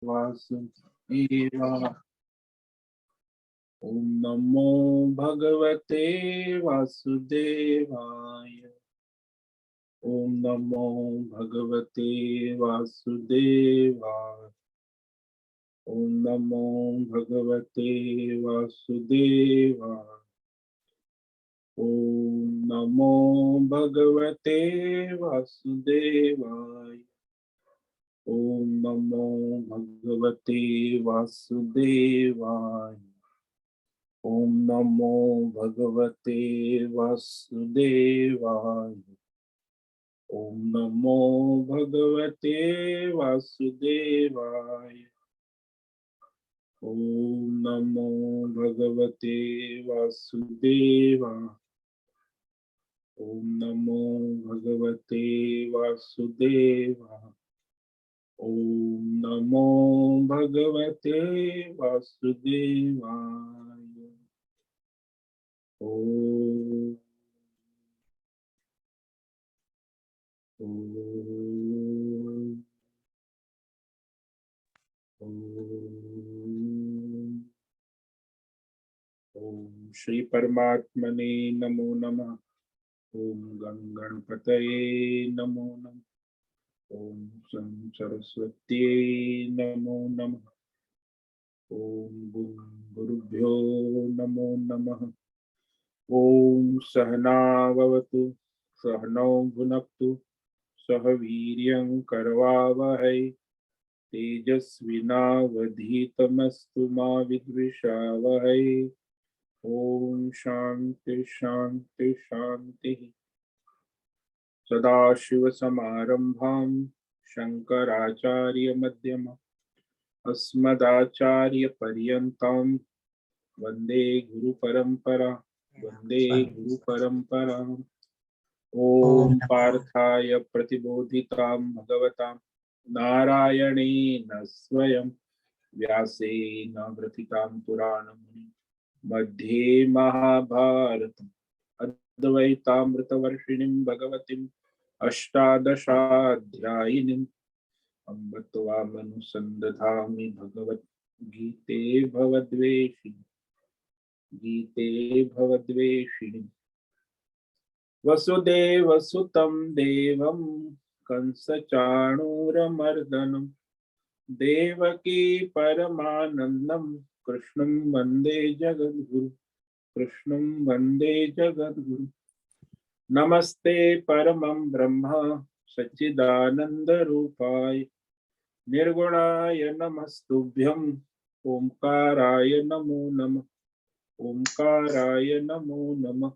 वासुदेवाय। ओम नमो भगवते वासुदेवाय। ओम नमो भगवते वासुदेवाय। ओम नमो भगवते वासुदेवाय। ओम नमो भगवते वासुदेवाय। ओम नमो भगवते वासुदेवाय। ओम नमो भगवते वासुदेवाय। ओम नमो भगवते वासुदेवाय। ओम नमो भगवते वासुदेवाय। ओम नमो भगवते वासुदेवाय। ओम नमो भगवते वासुदेवाय। ओम ओम श्री परमात्मने नमो नमः। ओम गं गणपतये नमो नमः। ओम सं सरस्वत्यै नमो नमः। ओम गुरुभ्यो नमो नमः। ओम सहनाववतु सहनौ भुनक्तु सह वीर्यं करवावहै तेजस्विनावधीतमस्तु मा विद्विषावहै। ओम शांति शांति शांति। सदाशिवसमारंभां शंकराचार्यमध्यमाम् अस्मदाचार्यपर्यन्तां वन्दे गुरुपरम्परा। वन्दे गुरुपरम्पराम्। ओम पार्थाय प्रतिबोधितां भगवतां नारायणेन स्वयं व्यासेन ग्रथितां पुराणमुनिं मध्ये महाभारतम् अद्वैतामृतवर्षिणीं भगवतीम् अष्टादशाध्यायिनीम् अम्ब त्वामनुसन्दधामि भगवद्गीते भवद्वेषिणि गीते भवद्वेषिणि। वसुदेवसुतं देवं कंसचाणूरमर्दनं देवकी परमानन्दं कृष्णं वन्दे जगद्गुरु। कृष्णं वन्दे जगद्गुरु। नमस्ते परमं ब्रह्म सच्चिदानन्दरूपाय निर्गुणाय नमस्तुभ्यं ओंकाराय नमो नमः। ओंकाराय नमो नमः।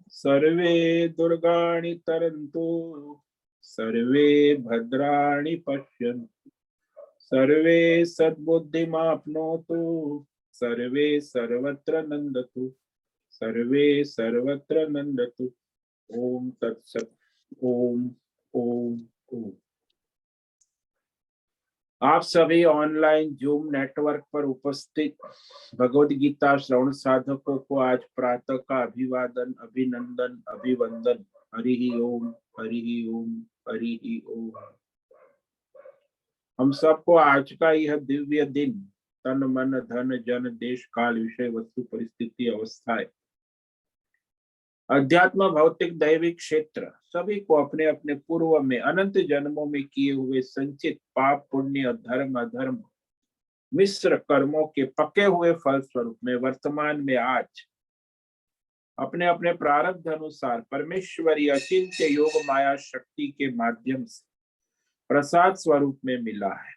सर्वे दुर्गाणि तरन्तु सर्वे भद्राणि पश्यन्तु सर्वे सद्बुद्धिमाप्नोतु सर्वे सर्वत्र नन्दतु सर्वे सर्वत्र नन्दतु। ओम तत्सत्। ओम ओम ओम। आप सभी ऑनलाइन जूम नेटवर्क पर उपस्थित भगवद गीता श्रवण साधकों को आज प्रातः का अभिवादन अभिनंदन अभिवंदन। हरि ओम हरि ओम हरि ओम। हम सबको आज का यह दिव्य दिन तन मन धन जन देश काल विषय वस्तु परिस्थिति अवस्थाएं अध्यात्म भौतिक दैविक क्षेत्र सभी को अपने अपने पूर्व में अनंत जन्मों में किए हुए संचित पाप पुण्य धर्म अधर्म मिश्र कर्मों के पके हुए फल स्वरूप में वर्तमान में आज अपने अपने प्रारब्ध अनुसार परमेश्वरी अचिंत्य योग माया शक्ति के माध्यम से प्रसाद स्वरूप में मिला है।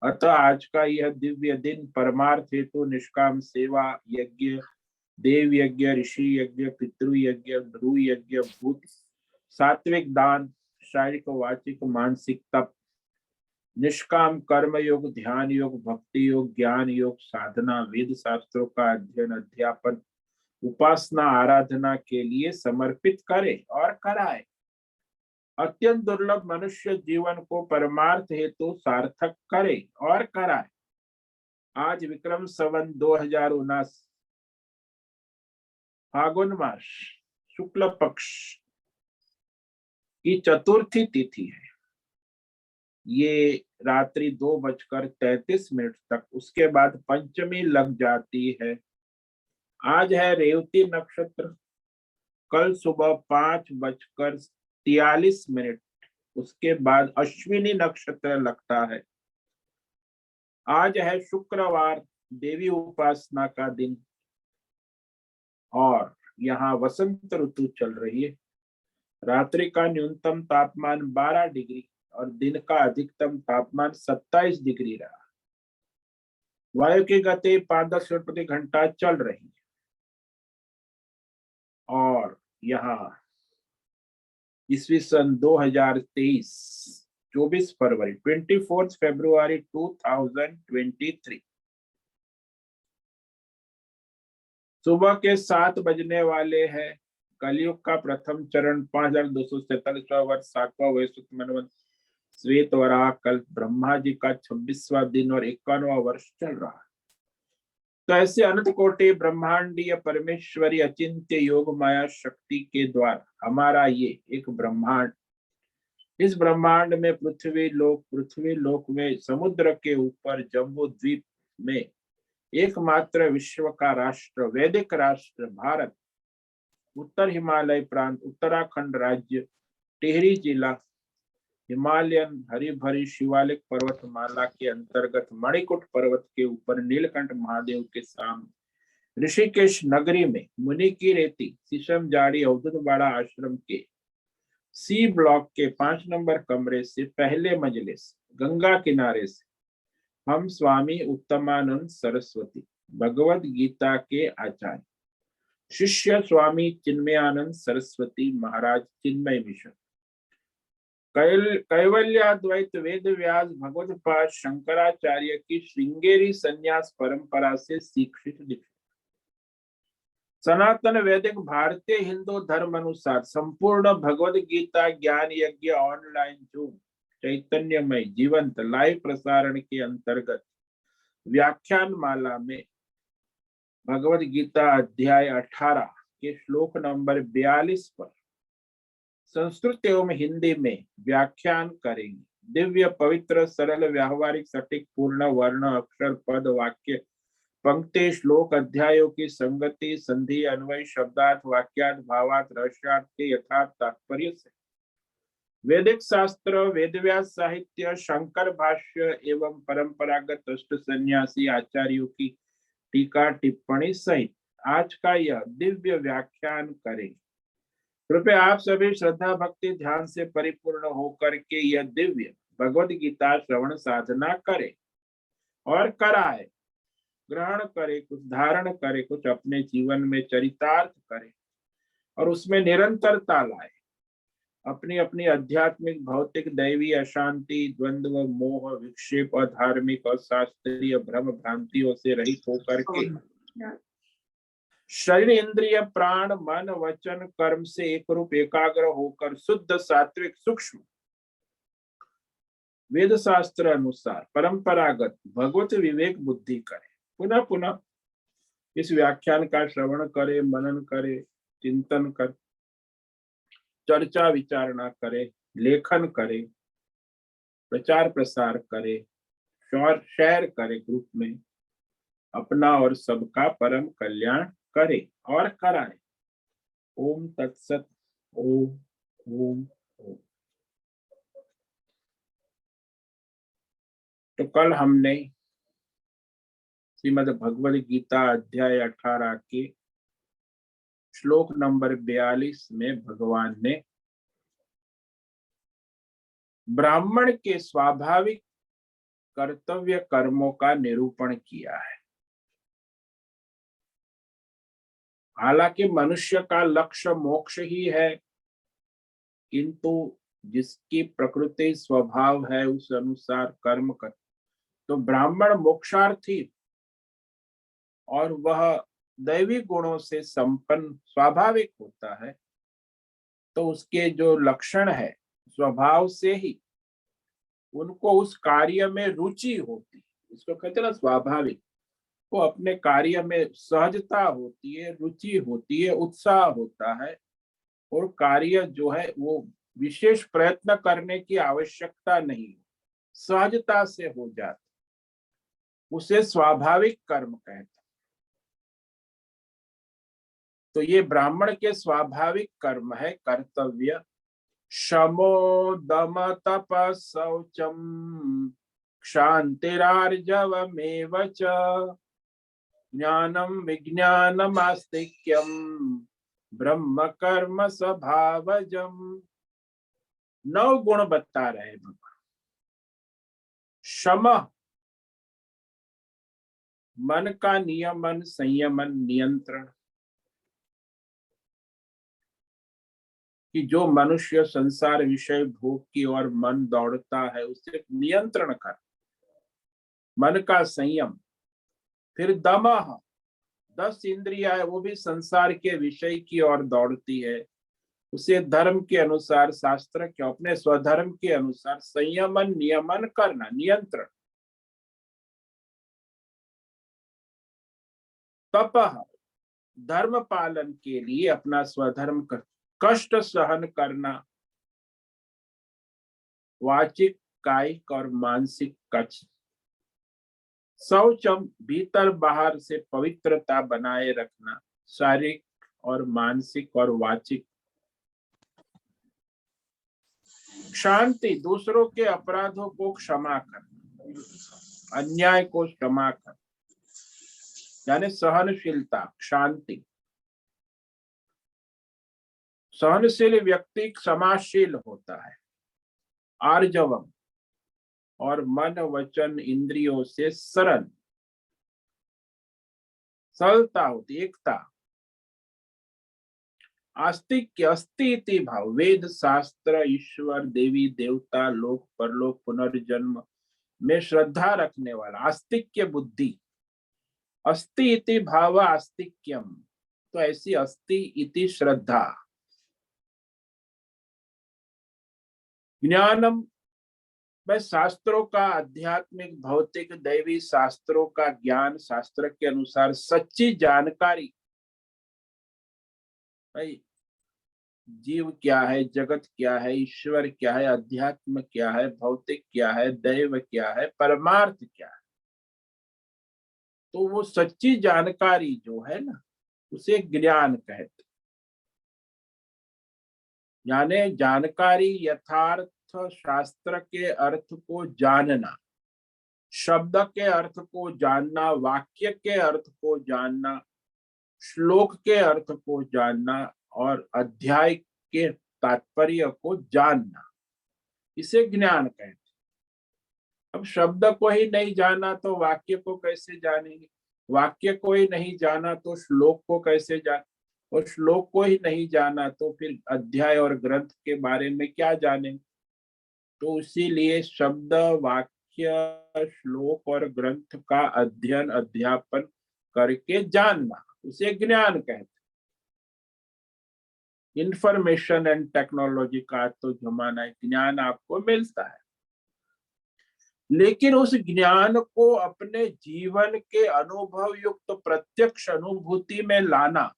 अतः आज का यह दिव्य दिन परमार्थ हेतु निष्काम सेवा यज्ञ देव यज्ञ ऋषि यज्ञ पितृ यज्ञ ध्रुव यज्ञ भूत सात्विक दान शारीरिक वाचिक मानसिक तप निष्काम कर्म योग ध्यान योग भक्ति योग ज्ञान योग साधना वेद शास्त्रों का अध्ययन अध्यापन उपासना आराधना के लिए समर्पित करे और कराए। अत्यंत दुर्लभ मनुष्य जीवन को परमार्थ हेतु सार्थक करे और कराए। आज विक्रम संवत 2019 फागुन मास शुक्ल पक्ष की चतुर्थी तिथि है। ये रात्रि 2:33 तक, उसके बाद पंचमी लग जाती है। आज है रेवती नक्षत्र, कल सुबह 5:43, उसके बाद अश्विनी नक्षत्र लगता है। आज है शुक्रवार, देवी उपासना का दिन, और यहाँ वसंत ऋतु चल रही है। रात्रि का न्यूनतम तापमान 12 डिग्री और दिन का अधिकतम तापमान 27 डिग्री रहा। वायु की गति 5-10 किलोमीटर प्रति घंटा चल रही है। और यहाँ ईस्वी सन 2023, 24 फरवरी, 24 फरवरी 2023, सुबह के 7 बजने वाले हैं। कलयुग का प्रथम चरण 5247वां वर्ष, 7वां वैश्विक श्वेत वराह कल्प, ब्रह्मा जी का 26वां दिन और 51वां वर्ष चल रहा है। तो ऐसे अनंत कोटि ब्रह्मांडीय परमेश्वरी अचिंत्य योग माया शक्ति के द्वारा हमारा ये एक ब्रह्मांड, इस ब्रह्मांड में पृथ्वी लोक में समुद्र के ऊपर जम्बू द्वीप में एकमात्र विश्व का राष्ट्र, वैदिक राष्ट्र भारत, उत्तर हिमालय प्रांत, उत्तराखंड राज्य, टिहरी जिला, हिमालयन हरी भरी शिवालिक पर्वतमाला के अंतर्गत मणिकुट पर्वत के ऊपर नीलकंठ महादेव के सामने ऋषिकेश नगरी में मुनि की रेती शीशम जाड़ी अवधूतवाड़ा आश्रम के सी ब्लॉक के 5 नंबर कमरे से पहले मंजिले से गंगा किनारे से हम स्वामी उत्तमानंद सरस्वती भगवत गीता के आचार्य शिष्य स्वामी चिन्मयानंद सरस्वती महाराज चिन्मय मिशन कैवल्याद्वैत वेद व्यास भगवत पाद शंकराचार्य की श्रृंगेरी संन्यास परंपरा से दीक्षित सनातन वैदिक भारतीय हिंदू धर्म अनुसार संपूर्ण भगवद गीता ज्ञान यज्ञ ऑनलाइन जूम चैतन्यमय जीवंत लाइव प्रसारण के अंतर्गत व्याख्यान माला में भगवद गीता अध्याय 18 के श्लोक नंबर 42 पर संस्कृत एवं हिंदी में व्याख्यान करेंगे। दिव्य पवित्र सरल व्यावहारिक सटीक पूर्ण वर्ण अक्षर पद वाक्य पंक्ति श्लोक अध्यायों की संगति संधि अन्वय शब्दार्थ वाक्यार्थ भावार्थ रहस्यार्थ के यथार्थ तात्पर्य से वैदिक शास्त्र वेदव्यास साहित्य शंकर भाष्य एवं परंपरागत अष्ट सन्यासी आचार्यों की टीका टिप्पणी सहित आज का यह दिव्य व्याख्यान करें। कृपया आप सभी श्रद्धा भक्ति ध्यान से परिपूर्ण होकर के यह दिव्य भगवद गीता श्रवण साधना करें और कराए, ग्रहण करे, कुछ धारण करे, कुछ अपने जीवन में चरितार्थ करे और उसमें निरंतरता लाए। अपनी अपनी आध्यात्मिक भौतिक दैवी अशांति द्वंद्व मोह विक्षेप अधार्मिक और शास्त्रीय भ्रम भ्रांतियों से रहित होकर के शरीर इंद्रिय प्राण मन वचन कर्म से एक रूप एकाग्र होकर शुद्ध सात्विक सूक्ष्म वेद शास्त्र अनुसार परंपरागत भगवत विवेक बुद्धि करे। पुनः पुनः इस व्याख्यान का श्रवण करे, मनन करे, चिंतन कर, चर्चा विचारणा करे, लेखन करे, प्रचार प्रसार करे, शेयर करे, ग्रुप में अपना और सबका परम कल्याण करे और कराए। ओम तत्सत। ओम ओम ओम। तो कल हमने श्रीमद् भगवद गीता अध्याय 18 के श्लोक नंबर 42 में भगवान ने ब्राह्मण के स्वाभाविक कर्तव्य कर्मों का निरूपण किया है। हालांकि मनुष्य का लक्ष्य मोक्ष ही है, किंतु जिसकी प्रकृति स्वभाव है उस अनुसार कर्म कर, तो ब्राह्मण मोक्षार्थी और वह दैवी गुणों से संपन्न स्वाभाविक होता है, तो उसके जो लक्षण है स्वभाव से ही उनको उस कार्य में रुचि होती, इसको कहते हैं ना स्वाभाविक। वो अपने कार्य में सहजता होती है, रुचि होती है, उत्साह होता है और कार्य जो है वो विशेष प्रयत्न करने की आवश्यकता नहीं। सहजता से हो जाता, उसे स्वाभाविक कर्म कहते। तो ये ब्राह्मण के स्वाभाविक कर्म है, कर्तव्य। शमो दम तप शौचम क्षान्तिरार्जवमेव च ज्ञानम विज्ञानम आस्तिक्यम ब्रह्म कर्म स्वभावजम। 9 गुण बता रहे भगवान। शम, मन का नियमन, संयमन, नियंत्रण, कि जो मनुष्य संसार विषय भोग की ओर मन दौड़ता है उसे नियंत्रण कर, मन का संयम। फिर दमः, 10 इंद्रियां है वो भी संसार के विषय की ओर दौड़ती है, उसे धर्म के अनुसार, शास्त्र के अपने स्वधर्म के अनुसार संयमन नियमन करना, नियंत्रण। तपः, धर्म पालन के लिए अपना स्वधर्म कर, कष्ट सहन करना, वाचिक, कायिक और मानसिक कष्ट। शौचम, भीतर बाहर से पवित्रता बनाए रखना, शारीरिक और मानसिक और वाचिक। शांति, दूसरों के अपराधों को क्षमा करना, अन्याय को क्षमा करना, यानी सहनशीलता, शांति। सहनशील व्यक्ति क्षमाशील होता है। आर्जवम, और मन वचन इंद्रियों से सरल, सरलता होती, एकता। आस्तिक्य, अस्ति इति भाव, वेद शास्त्र, ईश्वर, देवी देवता, लोक परलोक, पुनर्जन्म में श्रद्धा रखने वाला, आस्तिक्य बुद्धि। अस्ति इति भाव आस्तिक्यम, तो ऐसी अस्ति इति श्रद्धा। ज्ञानम, मैं शास्त्रों का, आध्यात्मिक, भौतिक, दैवी शास्त्रों का ज्ञान, शास्त्र के अनुसार सच्ची जानकारी। भाई जीव क्या है, जगत क्या है, ईश्वर क्या है, अध्यात्म क्या है, भौतिक क्या है, दैव क्या है, परमार्थ क्या है, तो वो सच्ची जानकारी जो है ना उसे ज्ञान कहते। यानी जानकारी, यथार्थ शास्त्र के अर्थ को जानना, शब्द के अर्थ को जानना, वाक्य के अर्थ को जानना, श्लोक के अर्थ को जानना और अध्याय के तात्पर्य को जानना, इसे ज्ञान कहते हैं। अब शब्द को ही नहीं जाना तो वाक्य को कैसे जानेंगे, वाक्य को ही नहीं जाना तो श्लोक को कैसे जान, और श्लोक को ही नहीं जाना तो फिर अध्याय और ग्रंथ के बारे में क्या जानेंगे। तो इसीलिए शब्द, वाक्य, श्लोक और ग्रंथ का अध्ययन, अध्यापन करके जानना, उसे ज्ञान कहते हैं। इंफॉर्मेशन एंड टेक्नोलॉजी का तो जमाना है, ज्ञान आपको मिलता है, लेकिन उस ज्ञान को अपने जीवन के अनुभव युक्त प्रत्यक्ष अनुभूति में लाना,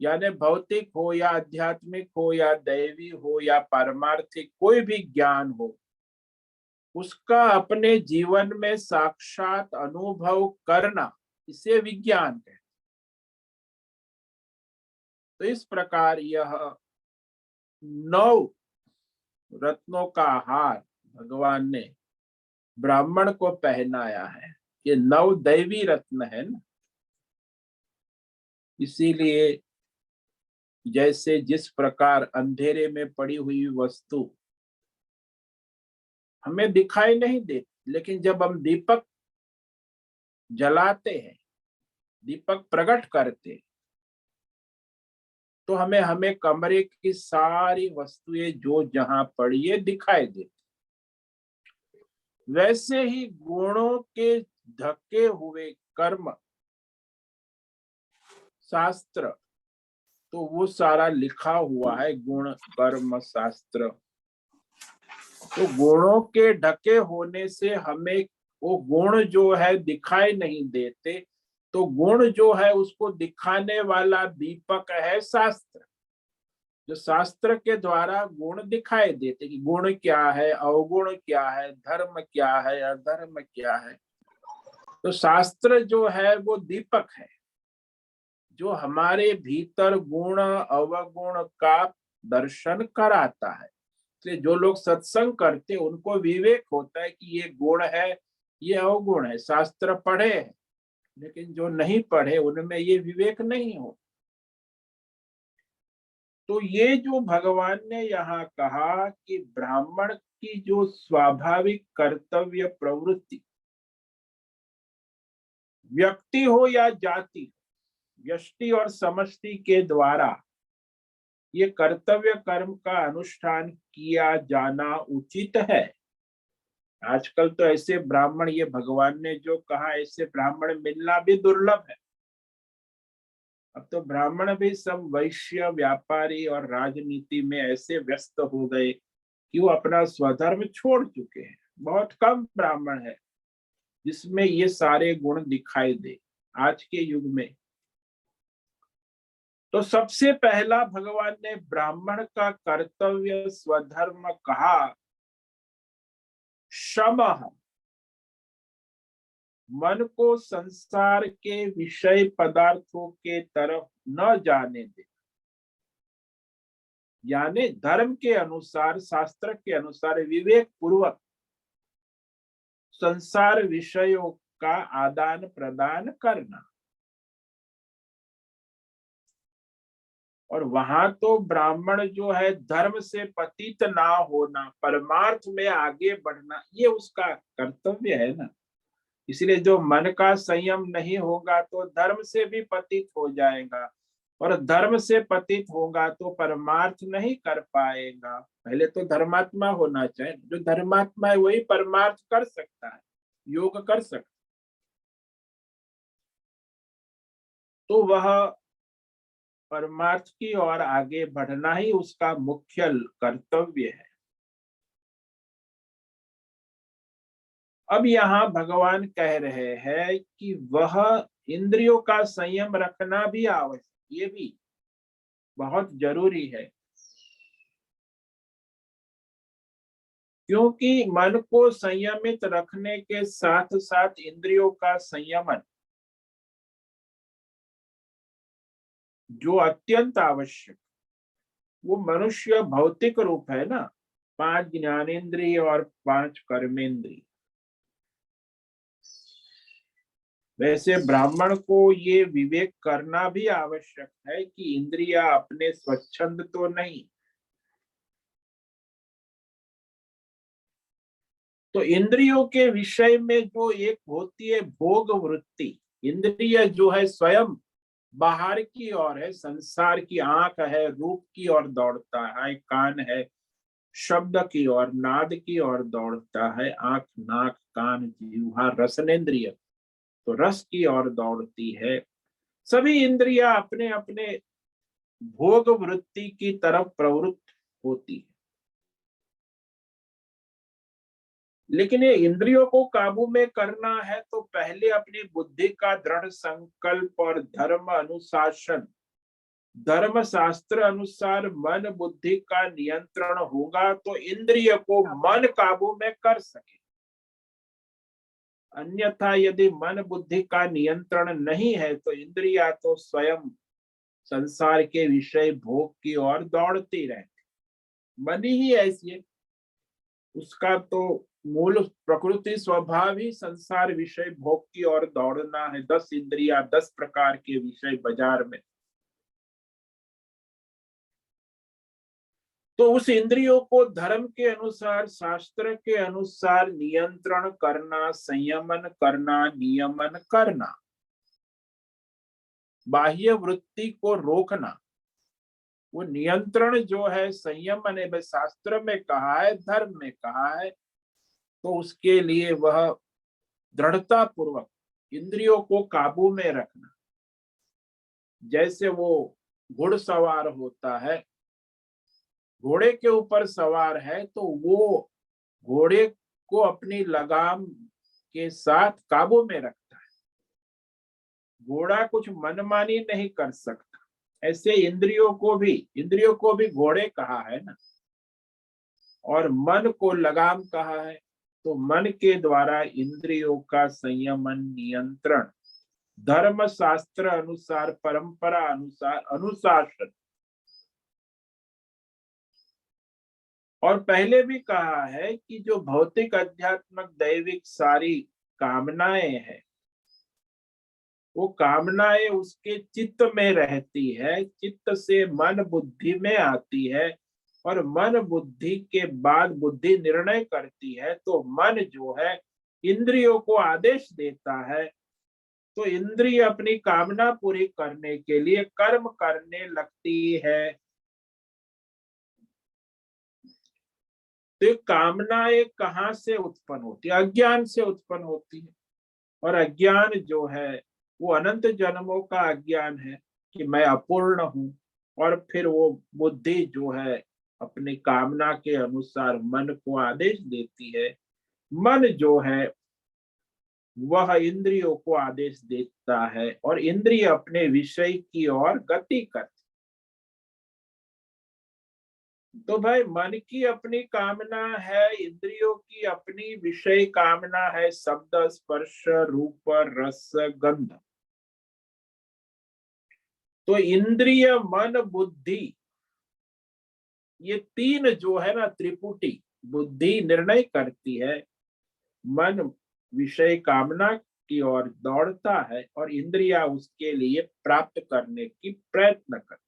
यानी भौतिक हो या आध्यात्मिक हो या दैवी हो या पारमार्थिक, कोई भी ज्ञान हो, उसका अपने जीवन में साक्षात अनुभव करना, इसे विज्ञान कहते हैं। तो इस प्रकार यह 9 रत्नों का हार भगवान ने ब्राह्मण को पहनाया है। ये 9 दैवी रत्न है ना, इसीलिए जैसे जिस प्रकार अंधेरे में पड़ी हुई वस्तु हमें दिखाई नहीं देती, लेकिन जब हम दीपक जलाते हैं, दीपक प्रकट करते, तो हमें कमरे की सारी वस्तुएं जो जहां पड़ी है दिखाई देती। वैसे ही गुणों के ढके हुए कर्म शास्त्र, तो वो सारा लिखा हुआ है, गुण कर्म शास्त्र। तो गुणों के ढके होने से हमें वो गुण जो है दिखाई नहीं देते, तो गुण जो है उसको दिखाने वाला दीपक है शास्त्र। जो शास्त्र के द्वारा गुण दिखाई देते कि गुण क्या है, अवगुण क्या है, धर्म क्या है, अधर्म क्या है। तो शास्त्र जो है वो दीपक है जो हमारे भीतर गुण अवगुण का दर्शन कराता है। इसलिए जो लोग सत्संग करते उनको विवेक होता है कि ये गुण है, ये अवगुण है। शास्त्र पढ़े हैं, लेकिन जो नहीं पढ़े उनमें ये विवेक नहीं हो। तो ये जो भगवान ने यहाँ कहा कि ब्राह्मण की जो स्वाभाविक कर्तव्य प्रवृत्ति, व्यक्ति हो या जाति, व्यष्टि और समष्टि के द्वारा ये कर्तव्य कर्म का अनुष्ठान किया जाना उचित है। आजकल तो ऐसे ब्राह्मण, ये भगवान ने जो कहा, ऐसे ब्राह्मण मिलना भी दुर्लभ है। अब तो ब्राह्मण भी सब वैश्य, व्यापारी और राजनीति में ऐसे व्यस्त हो गए कि वो अपना स्वधर्म छोड़ चुके हैं। बहुत कम ब्राह्मण है जिसमें ये सारे गुण दिखाई दे आज के युग में। तो सबसे पहला भगवान ने ब्राह्मण का कर्तव्य स्वधर्म कहा शमः, मन को संसार के विषय पदार्थों के तरफ न जाने दे, यानी धर्म के अनुसार, शास्त्र के अनुसार विवेक पूर्वक संसार विषयों का आदान प्रदान करना। और वहां तो ब्राह्मण जो है धर्म से पतित ना होना, परमार्थ में आगे बढ़ना, ये उसका कर्तव्य है ना। इसलिए जो मन का संयम नहीं होगा तो धर्म से भी पतित हो जाएगा, और धर्म से पतित होगा तो परमार्थ नहीं कर पाएगा। पहले तो धर्मात्मा होना चाहिए। जो धर्मात्मा है वही परमार्थ कर सकता है, योग कर सकता है। तो वह परमार्थ की ओर आगे बढ़ना ही उसका मुख्य कर्तव्य है। अब यहाँ भगवान कह रहे हैं कि वह इंद्रियों का संयम रखना भी आवश्यक, ये भी बहुत जरूरी है। क्योंकि मन को संयमित रखने के साथ साथ इंद्रियों का संयमन जो अत्यंत आवश्यक, वो मनुष्य भौतिक रूप है ना, 5 ज्ञानेंद्रिय और 5 कर्मेंद्रिय। वैसे ब्राह्मण को ये विवेक करना भी आवश्यक है कि इंद्रियां अपने स्वच्छंद तो नहीं। तो इंद्रियों के विषय में जो एक होती है भोग वृत्ति, इंद्रिय जो है स्वयं बाहर की ओर है, संसार की आंख है, रूप की ओर दौड़ता है, कान है शब्द की ओर, नाद की ओर दौड़ता है, आंख नाक कान जीह्वा रसनेन्द्रिय तो रस की ओर दौड़ती है। सभी इंद्रियां अपने अपने भोग वृत्ति की तरफ प्रवृत्त होती है। लेकिन ये इंद्रियों को काबू में करना है तो पहले अपनी बुद्धि का दृढ़ संकल्प और धर्म अनुशासन, धर्म शास्त्र अनुसार मन बुद्धि का नियंत्रण होगा तो इंद्रिय को मन काबू में कर सके। अन्यथा यदि मन बुद्धि का नियंत्रण नहीं है तो इंद्रिया तो स्वयं संसार के विषय भोग की ओर दौड़ती रहती। मन ही ऐसी है, उसका तो मूल प्रकृति स्वभाव ही संसार विषय भोग की ओर दौड़ना है। 10 इंद्रिया 10 प्रकार के विषय बाजार में। तो उस इंद्रियों को धर्म के अनुसार, शास्त्र के अनुसार नियंत्रण करना, संयमन करना, नियमन करना, बाह्य वृत्ति को रोकना। वो नियंत्रण जो है, संयमन है, शास्त्र में कहा है, धर्म में कहा है, तो उसके लिए वह दृढ़ता पूर्वक इंद्रियों को काबू में रखना। जैसे वो घुड़सवार होता है, घोड़े के ऊपर सवार है तो वो घोड़े को अपनी लगाम के साथ काबू में रखता है। घोड़ा कुछ मनमानी नहीं कर सकता। ऐसे इंद्रियों को भी घोड़े कहा है ना, और मन को लगाम कहा है। तो मन के द्वारा इंद्रियों का संयमन, नियंत्रण, धर्म शास्त्र अनुसार, परंपरा अनुसार अनुशासन, और पहले भी कहा है कि जो भौतिक, आध्यात्मिक, दैविक सारी कामनाएं हैं, वो कामनाएं उसके चित्त में रहती है, चित्त से मन बुद्धि में आती है, और मन बुद्धि के बाद बुद्धि निर्णय करती है। तो मन जो है इंद्रियों को आदेश देता है, तो इंद्रिय अपनी कामना पूरी करने के लिए कर्म करने लगती है। तो ये कामनाएं कहाँ से उत्पन्न होती है? अज्ञान से उत्पन्न होती है। और अज्ञान जो है वो अनंत जन्मों का अज्ञान है कि मैं अपूर्ण हूं। और फिर वो बुद्धि जो है अपनी कामना के अनुसार मन को आदेश देती है। मन जो है वह इंद्रियों को आदेश देता है, और इंद्रिय अपने विषय की ओर गति करती। तो भाई, मन की अपनी कामना है, इंद्रियों की अपनी विषय कामना है, शब्द, स्पर्श, रूप, रस, गंध। तो इंद्रिय, मन, बुद्धि, ये तीन जो है ना त्रिपुटी, बुद्धि निर्णय करती है, मन विषय कामना की ओर दौड़ता है, और इंद्रिया उसके लिए प्राप्त करने की प्रयत्न करती।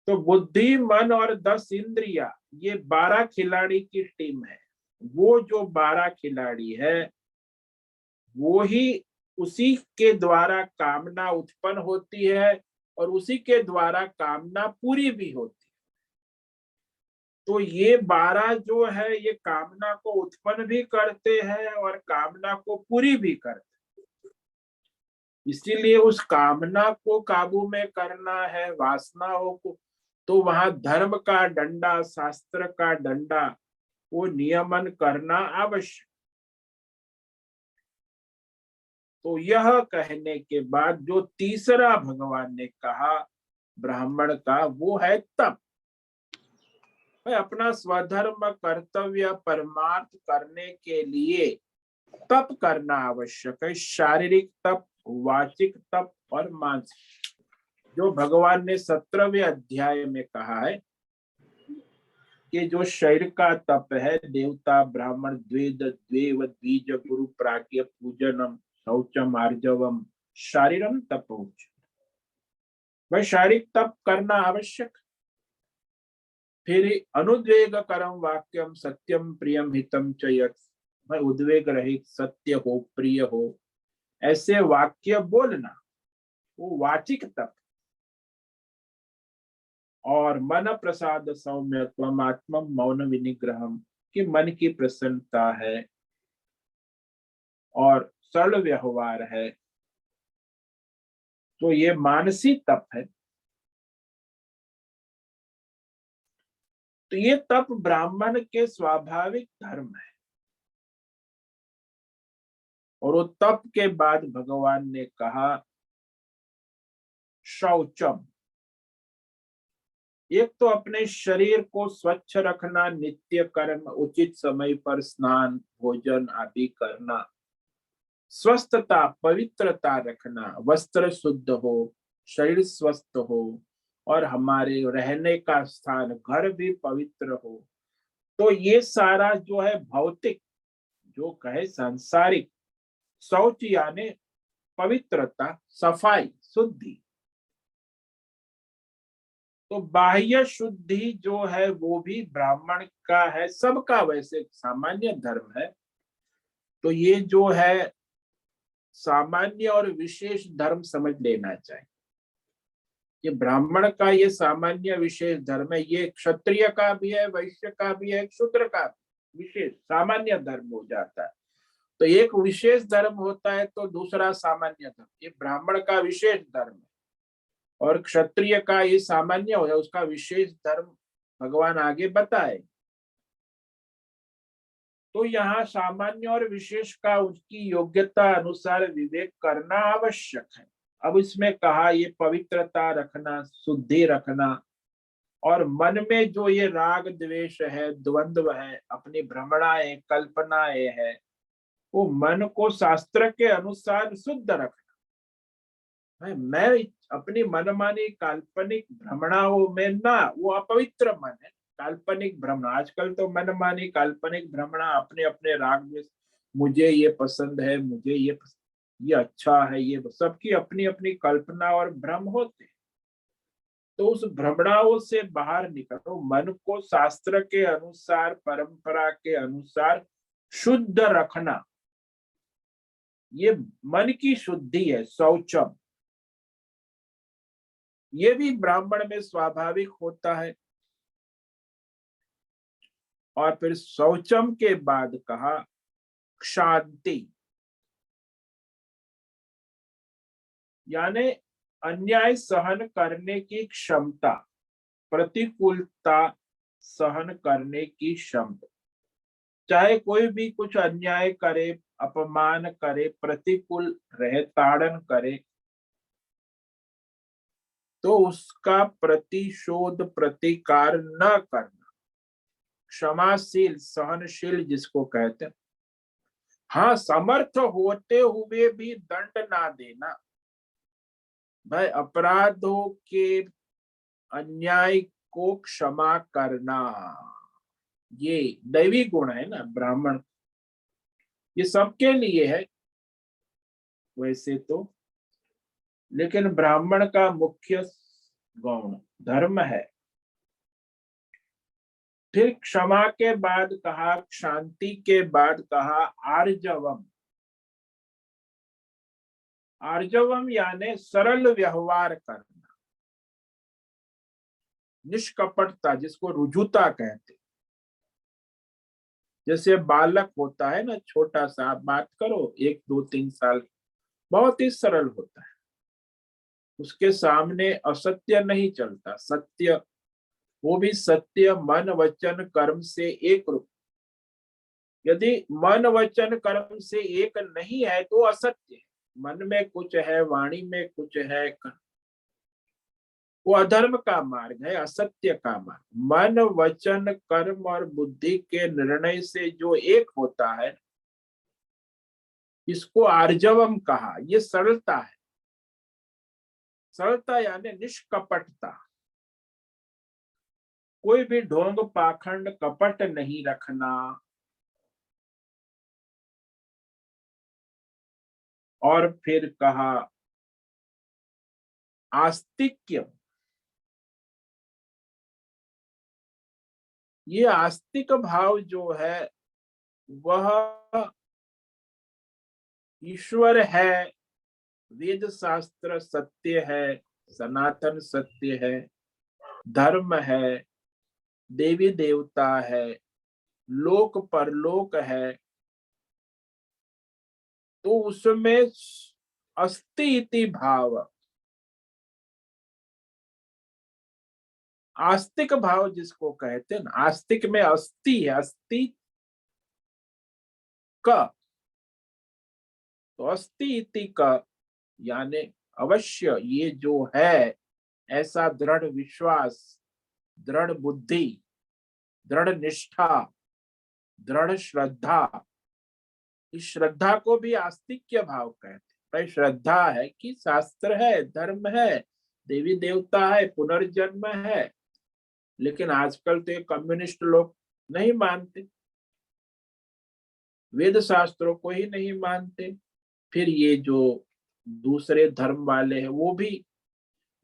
तो बुद्धि, मन और 10 इंद्रिया, ये 12 खिलाड़ी की टीम है। वो जो 12 खिलाड़ी है वो ही, उसी के द्वारा कामना उत्पन्न होती है, और उसी के द्वारा कामना पूरी भी होती है। तो ये 12 जो है ये कामना को उत्पन्न भी करते हैं और कामना को पूरी भी करते हैं। इसीलिए उस कामना को काबू में करना है, वासनाओं को, तो वहां धर्म का डंडा, शास्त्र का डंडा, वो नियमन करना आवश्यक। तो यह कहने के बाद जो तीसरा भगवान ने कहा ब्राह्मण का, वो है तप। अपना स्वधर्म, कर्तव्य, परमार्थ करने के लिए तप करना आवश्यक है। शारीरिक तप, वाचिक तप और मानसिक। जो भगवान ने 17वें अध्याय में कहा है कि जो शरीर का तप है, देवता, ब्राह्मण, द्वेद, द्वेव, द्विज, गुरु, प्राज्ञ, पूजनम, शौचम, आर्जवम, शारीरम तप। वह शारीरिक तप करना आवश्यक। फिर अनुद्वेग करम वाक्यम सत्यम प्रियम हितम च यत्। भाई उद्वेग रहित, सत्य हो, प्रिय हो, ऐसे वाक्य बोलना, वो वाचिक तप। और मन प्रसाद सौम्यत्वम आत्मम मौन विनिग्रहम, कि मन की प्रसन्नता है और सरल व्यवहार है। तो ये मानसिक तप है। तो ये तप ब्राह्मण के स्वाभाविक धर्म है। और वो तप के बाद भगवान ने कहा शौचम। एक तो अपने शरीर को स्वच्छ रखना, नित्य कर्म, उचित समय पर स्नान, भोजन आदि करना, स्वस्थता, पवित्रता रखना, वस्त्र शुद्ध हो, शरीर स्वस्थ हो, और हमारे रहने का स्थान, घर भी पवित्र हो। तो ये सारा जो है भौतिक, जो कहे सांसारिक, शौच यानी पवित्रता, सफाई, शुद्धि। तो बाह्य शुद्धि जो है वो भी ब्राह्मण का है, सबका वैसे सामान्य धर्म है। तो ये जो है सामान्य और विशेष धर्म समझ लेना चाहिए। ये ब्राह्मण का ये सामान्य विशेष धर्म है, ये क्षत्रिय का भी है, वैश्य का भी है, शूद्र का भी विशेष सामान्य धर्म हो जाता है। तो एक विशेष धर्म होता है तो दूसरा सामान्य धर्म। ये ब्राह्मण का विशेष धर्म है, और क्षत्रिय का ये सामान्य हो है, उसका विशेष धर्म भगवान आगे बताए। तो यहाँ सामान्य और विशेष का उसकी योग्यता अनुसार विवेक करना आवश्यक है। अब इसमें कहा ये पवित्रता रखना, शुद्धि रखना, और मन में जो ये राग द्वेष है, द्वंद्व है, अपनी भ्रमणाएं कल्पनाएं है, वो मन को शास्त्र के अनुसार शुद्ध रखना है। मैं अपनी मनमानी काल्पनिक भ्रमणाओं में ना, वो अपवित्र मन है। काल्पनिक भ्रमण, आजकल तो मनमानी काल्पनिक भ्रमणा, अपने अपने राग में, मुझे ये पसंद है, मुझे ये अच्छा है, ये सबकी अपनी अपनी कल्पना और भ्रम होते हैं। तो उस भ्रमणाओं से बाहर निकलो, मन को शास्त्र के अनुसार, परंपरा के अनुसार शुद्ध रखना, ये मन की शुद्धि है, शौचम। ये भी ब्राह्मण में स्वाभाविक होता है। और फिर शौचम के बाद कहा क्षांति, यानी अन्याय सहन करने की क्षमता, प्रतिकूलता सहन करने की क्षमता। चाहे कोई भी कुछ अन्याय करे, अपमान करे, प्रतिकूल रहे, ताड़न करे, तो उसका प्रतिशोध, प्रतिकार न करना, क्षमाशील, सहनशील जिसको कहते हैं। हाँ, समर्थ होते हुए भी दंड ना देना। भाई, अपराधों के, अन्याय को क्षमा करना, ये दैवी गुण है ना ब्राह्मण, ये सबके लिए है वैसे तो, लेकिन ब्राह्मण का मुख्य गौण धर्म है। फिर क्षमा के बाद कहा, शांति के बाद कहा आर्जवम। आर्जवम यानी सरल व्यवहार करना, निष्कपटता, जिसको रुजुता कहते। जैसे बालक होता है ना, छोटा सा, आप बात करो 1 2 3 साल, बहुत ही सरल होता है, उसके सामने असत्य नहीं चलता, सत्य, वो भी सत्य मन वचन कर्म से एक रूप। यदि मन वचन कर्म से एक नहीं है तो असत्य है। मन में कुछ है, वाणी में कुछ है, वो अधर्म का मार्ग है, असत्य का मार्ग। मन वचन कर्म और बुद्धि के निर्णय से जो एक होता है, इसको आर्जवम कहा। ये सरलता है। सरलता यानी निष्कपटता, कोई भी ढोंग पाखंड कपट नहीं रखना। और फिर कहा आस्तिक्य। ये आस्तिक भाव जो है, वह ईश्वर है, वेद शास्त्र सत्य है, सनातन सत्य है, धर्म है, देवी देवता है, लोक परलोक है, तो उसमें अस्ति इति भाव, आस्तिक भाव जिसको कहते हैं ना, आस्तिक में अस्ति है, अस्ति का, तो अस्ति इति का यानी अवश्य, ये जो है, ऐसा दृढ़ विश्वास, दृढ़ बुद्धि, दृढ़ निष्ठा, दृढ़ श्रद्धा। इस श्रद्धा को भी आस्तिक्य भाव कहते हैं। भाई, श्रद्धा है कि शास्त्र है, धर्म है, देवी देवता है, पुनर्जन्म है, लेकिन आजकल तो ये कम्युनिस्ट लोग नहीं मानते, वेद शास्त्रों को ही नहीं मानते। फिर ये जो दूसरे धर्म वाले हैं, वो भी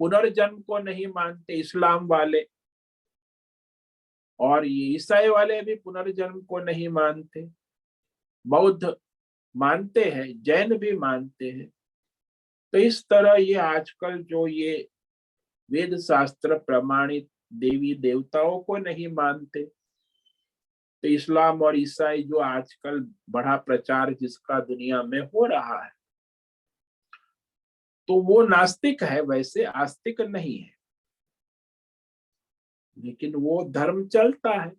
पुनर्जन्म को नहीं मानते, इस्लाम वाले, और ये ईसाई वाले भी पुनर्जन्म को नहीं मानते, बौद्ध मानते हैं, जैन भी मानते हैं। तो इस तरह ये आजकल जो ये वेद शास्त्र प्रमाणित देवी देवताओं को नहीं मानते, तो इस्लाम और ईसाई जो आजकल बड़ा प्रचार जिसका दुनिया में हो रहा है, तो वो नास्तिक है, वैसे आस्तिक नहीं है, लेकिन वो धर्म चलता है।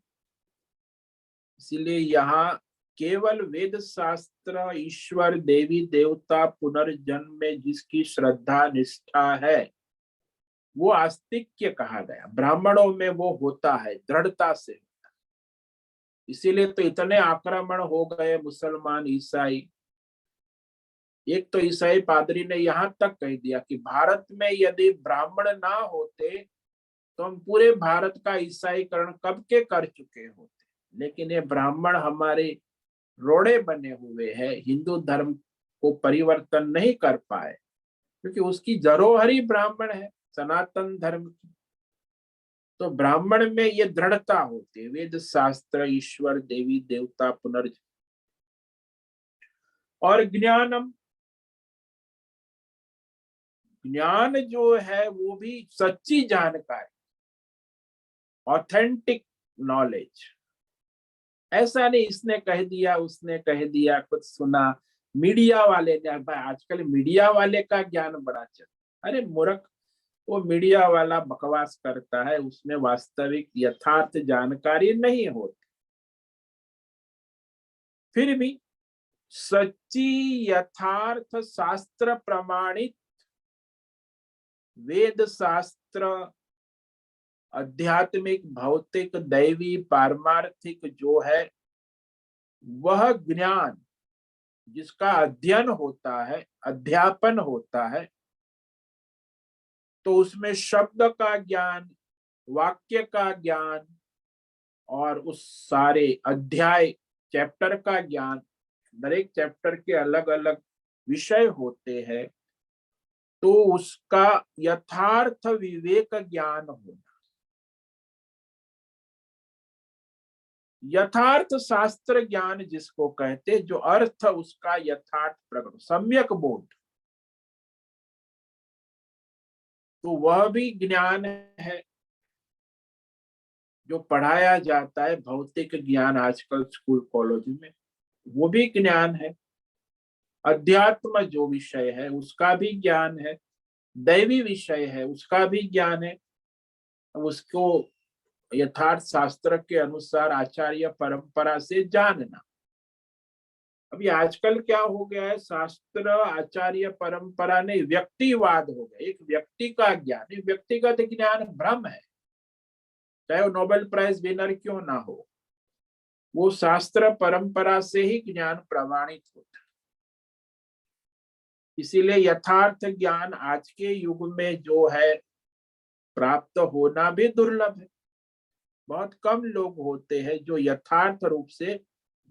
इसीलिए यहाँ केवल वेद शास्त्र, ईश्वर, देवी देवता, पुनर्जन्म में जिसकी श्रद्धा निष्ठा है वो आस्तिक्य कहा गया। ब्राह्मणों में वो होता है दृढ़ता से। इसीलिए तो इतने आक्रमण हो गए मुसलमान, ईसाई। एक तो ईसाई पादरी ने यहां तक कह दिया कि भारत में यदि ब्राह्मण ना होते तो हम पूरे भारत का ईसाईकरण कब के कर चुके होते। लेकिन ये ब्राह्मण हमारे रोड़े बने हुए हैं, हिंदू धर्म को परिवर्तन नहीं कर पाए, क्योंकि उसकी धरोहर ही ब्राह्मण है, सनातन धर्म की। तो ब्राह्मण में ये दृढ़ता होती है, वेद शास्त्र, ईश्वर, देवी देवता, पुनर्जन्म। और ज्ञानम, ज्ञान जो है वो भी सच्ची जानकारी, ऑथेंटिक नॉलेज। ऐसा नहीं इसने कह दिया, उसने कह दिया, कुछ सुना, मीडिया वाले ने। भाई आजकल मीडिया वाले का ज्ञान बड़ा चल। अरे मूर्ख, वो मीडिया वाला बकवास करता है, उसमें वास्तविक यथार्थ जानकारी नहीं होती। फिर भी सच्ची यथार्थ शास्त्र प्रमाणित वेद शास्त्र, आध्यात्मिक, भौतिक, दैवी, पारमार्थिक जो है वह ज्ञान जिसका अध्ययन होता है, अध्यापन होता है, तो उसमें शब्द का ज्ञान, वाक्य का ज्ञान और उस सारे अध्याय, चैप्टर का ज्ञान, हर एक चैप्टर के अलग अलग विषय होते हैं, तो उसका यथार्थ विवेक ज्ञान होना। यथार्थ शास्त्र ज्ञान जिसको कहते, जो अर्थ उसका यथार्थ प्रकट, सम्यक बोध, तो वह भी ज्ञान है जो पढ़ाया जाता है। भौतिक ज्ञान आजकल स्कूल कॉलेज में, वो भी ज्ञान है। अध्यात्म जो विषय है उसका भी ज्ञान है, दैवी विषय है उसका भी ज्ञान है। अब उसको यथार्थ शास्त्र के अनुसार आचार्य परंपरा से जानना। अभी आजकल क्या हो गया है, शास्त्र आचार्य परंपरा ने व्यक्तिवाद हो गया। एक व्यक्ति का ज्ञान, व्यक्तिगत ज्ञान भ्रम है, चाहे वो नोबेल प्राइज विनर क्यों ना हो, वो शास्त्र परंपरा से ही ज्ञान प्रमाणित होता है। इसीलिए यथार्थ ज्ञान आज के युग में जो है प्राप्त होना भी दुर्लभ है। बहुत कम लोग होते हैं जो यथार्थ रूप से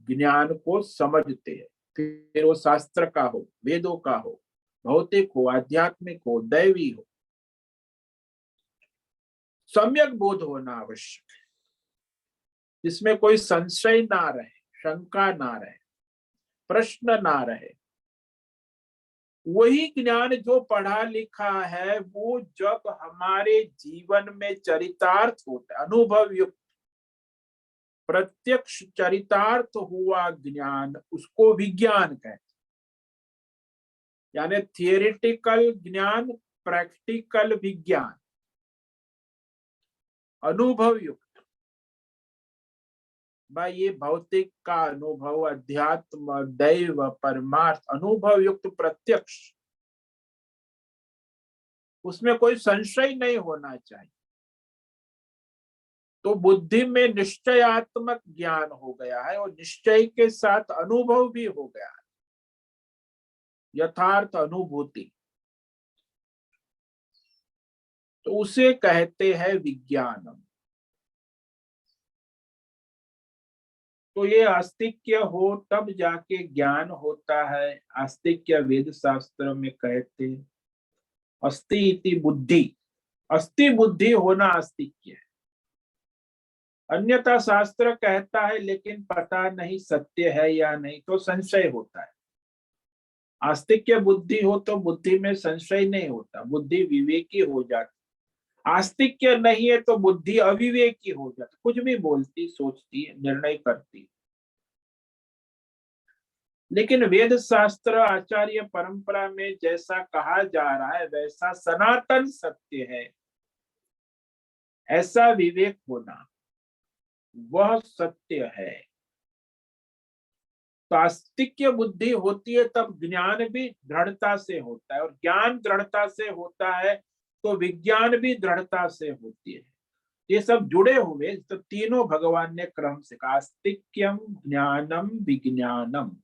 ज्ञान को समझते हैं, फिर वो शास्त्र का हो, वेदों का हो, भौतिक हो, आध्यात्मिक हो, दैवी हो। सम्यक बोध होना आवश्यक है, जिसमें कोई संशय ना रहे, शंका ना रहे, प्रश्न ना रहे। वही ज्ञान जो पढ़ा लिखा है वो जब हमारे जीवन में चरितार्थ होता है, अनुभव युक्त, प्रत्यक्ष चरितार्थ हुआ ज्ञान, उसको विज्ञान कहते हैं। यानी थियोरिटिकल ज्ञान, प्रैक्टिकल विज्ञान, अनुभव युक्त। भाई ये भौतिक का अनुभव, अध्यात्म, दैव, परमार्थ, अनुभव युक्त प्रत्यक्ष, उसमें कोई संशय नहीं होना चाहिए। तो बुद्धि में निश्चयात्मक ज्ञान हो गया है और निश्चय के साथ अनुभव भी हो गया है, यथार्थ अनुभूति, तो उसे कहते हैं विज्ञानम। तो ये आस्तिक्य हो तब जाके ज्ञान होता है। आस्तिक्य वेद शास्त्र में कहते हैं अस्ति इति बुद्धि, अस्ति बुद्धि होना आस्तिक्य है। अन्यथा शास्त्र कहता है लेकिन पता नहीं सत्य है या नहीं, तो संशय होता है। आस्तिक्य बुद्धि हो तो बुद्धि में संशय नहीं होता, बुद्धि विवेकी हो जाती। आस्तिक्य नहीं है तो बुद्धि अविवेकी हो जाती, कुछ भी बोलती, सोचती है, निर्णय करती। लेकिन वेद शास्त्र आचार्य परंपरा में जैसा कहा जा रहा है वैसा सनातन सत्य है, ऐसा विवेक होना वह सत्य है। तो आस्तिक्य बुद्धि होती है तब ज्ञान भी दृढ़ता से होता है, और ज्ञान दृढ़ता से होता है तो विज्ञान भी दृढ़ता से होती है। ये सब जुड़े हुए, तो तीनों भगवान ने क्रम से कहा, आस्तिक्यम ज्ञानम विज्ञानम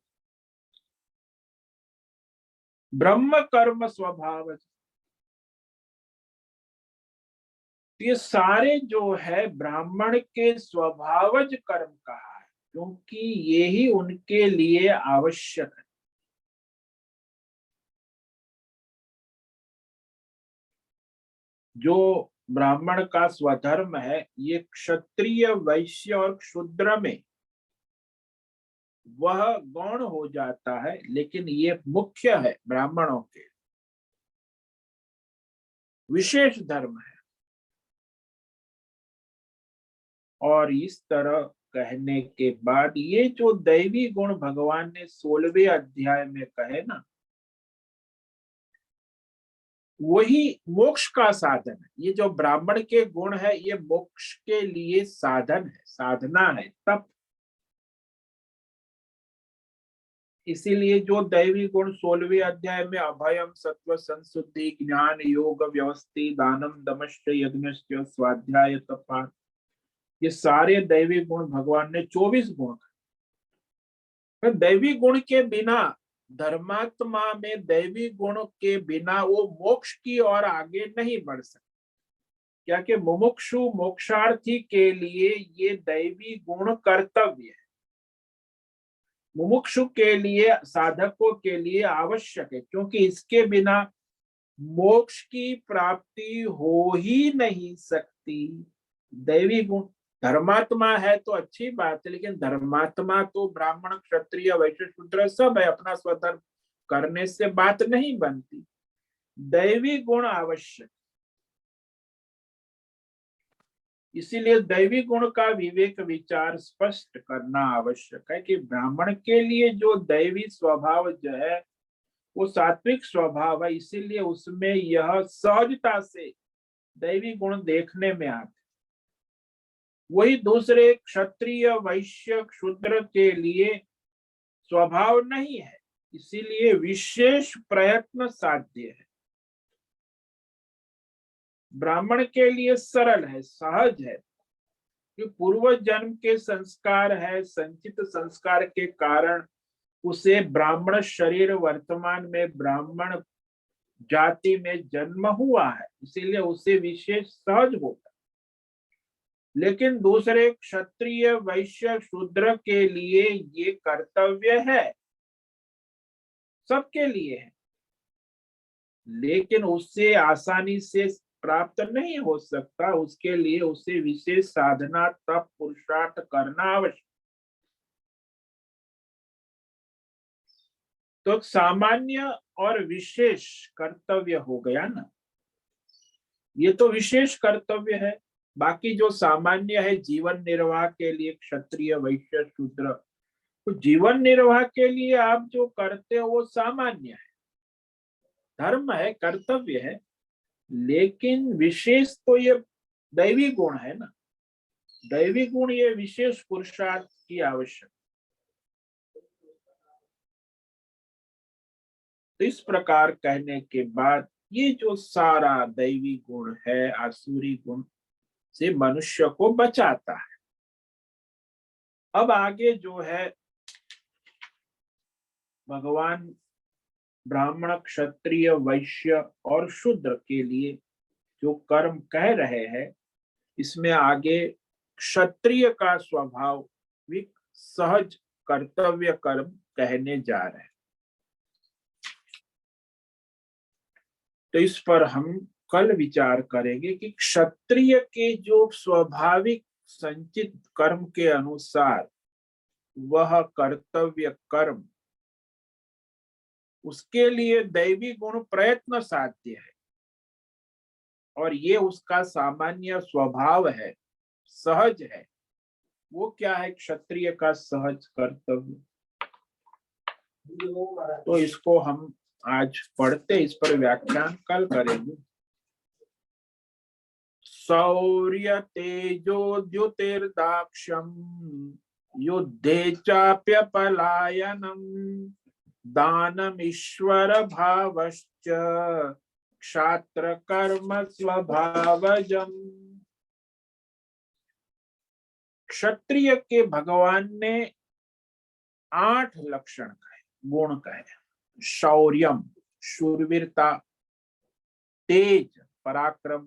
ब्रह्म कर्म स्वभाव। ये सारे जो है ब्राह्मण के स्वभावज कर्म कहा है, क्योंकि ये ही उनके लिए आवश्यक है। जो ब्राह्मण का स्वधर्म है, ये क्षत्रिय वैश्य और शूद्र में वह गौण हो जाता है, लेकिन ये मुख्य है, ब्राह्मणों के विशेष धर्म है। और इस तरह कहने के बाद ये जो दैवी गुण भगवान ने 16वें अध्याय में कहे ना, वही मोक्ष का साधन है। ये जो ब्राह्मण के गुण है, ये मोक्ष के लिए साधन है, साधना है, तप। इसीलिए जो दैवी गुण 16वें अध्याय में अभयम, सत्व, संशुद्धि, ज्ञान, योग, व्यवस्थित, दानम, दमश्च, यज्ञश्च, स्वाध्याय, तपा, ये सारे दैवी गुण भगवान ने 24 गुण। दैवी गुण के बिना, धर्मात्मा में दैवी गुण के बिना वो मोक्ष की ओर आगे नहीं बढ़ सकते। क्या कि मुमुक्षु मोक्षार्थी के लिए ये दैवी गुण कर्तव्य है, मुमुक्षु के लिए, साधकों के लिए आवश्यक है, क्योंकि इसके बिना मोक्ष की प्राप्ति हो ही नहीं सकती। दैवी गुण, धर्मात्मा है तो अच्छी बात है, लेकिन धर्मात्मा तो ब्राह्मण, क्षत्रिय, वैश्य, शूद्र सब है, अपना स्वधर्म करने से बात नहीं बनती। दैवी गुण आवश्यक, इसीलिए दैवी गुण का विवेक विचार स्पष्ट करना आवश्यक है कि ब्राह्मण के लिए जो दैवी स्वभाव जो है वो सात्विक स्वभाव है, इसीलिए उसमें यह सहजता से दैवी गुण देखने में आते। वही दूसरे क्षत्रिय, वैश्य, शूद्र के लिए स्वभाव नहीं है, इसीलिए विशेष प्रयत्न साध्य है। ब्राह्मण के लिए सरल है, सहज है, कि पूर्व जन्म के संस्कार है, संचित संस्कार के कारण उसे ब्राह्मण शरीर, वर्तमान में ब्राह्मण जाति में जन्म हुआ है, इसीलिए उसे विशेष सहज होता। लेकिन दूसरे क्षत्रिय, वैश्य, शूद्र के लिए ये कर्तव्य है, सबके लिए है, लेकिन उससे आसानी से प्राप्त नहीं हो सकता। उसके लिए उसे विशेष साधना, तप, पुरुषार्थ करना आवश्यक। तो सामान्य और विशेष कर्तव्य हो गया ना, ये तो विशेष कर्तव्य है। बाकी जो सामान्य है जीवन निर्वाह के लिए, क्षत्रिय, वैश्य, शूद्र, तो जीवन निर्वाह के लिए आप जो करते हो वो सामान्य है, धर्म है, कर्तव्य है। लेकिन विशेष तो ये दैवी गुण है ना, दैवी गुण ये विशेष पुरुषार्थ की आवश्यक। तो इस प्रकार कहने के बाद ये जो सारा दैवी गुण है, आसुरी गुण से मनुष्य को बचाता है। अब आगे जो है भगवान ब्राह्मण, क्षत्रिय, वैश्य और शूद्र के लिए जो कर्म कह रहे हैं, इसमें आगे क्षत्रिय का स्वाभाविक सहज कर्तव्य कर्म कहने जा रहे हैं। तो इस पर हम कल विचार करेंगे कि क्षत्रिय के जो स्वाभाविक संचित कर्म के अनुसार वह कर्तव्य कर्म, उसके लिए दैवी गुण प्रयत्न साध्य है, और ये उसका सामान्य स्वभाव है, सहज है। वो क्या है? क्षत्रिय का सहज कर्तव्य। तो इसको हम आज पढ़ते, इस पर व्याख्यान कल करेंगे। शौर्य तेजो द्युतिर्दाक्ष्यम युद्धे चाप्यपलायनम दानम ईश्वर भावश्च क्षात्र कर्म स्वभावजम। क्षत्रिय के भगवान ने 8 लक्षण कहे, गुण कहे। शौर्यम शूरवीरता, तेज पराक्रम,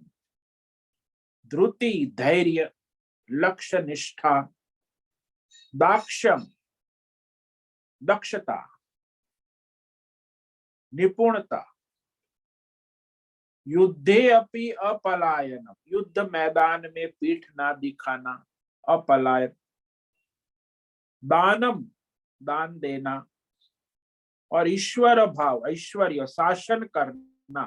धृति धैर्य, लक्ष्य निष्ठा, दाक्षम दक्षता, निपुणता, युद्धे अपि अपलायनम, युद्ध मैदान में पीठ ना दिखाना, अपलायन, दानम दान देना, और ईश्वर भाव ऐश्वर्य शासन करना,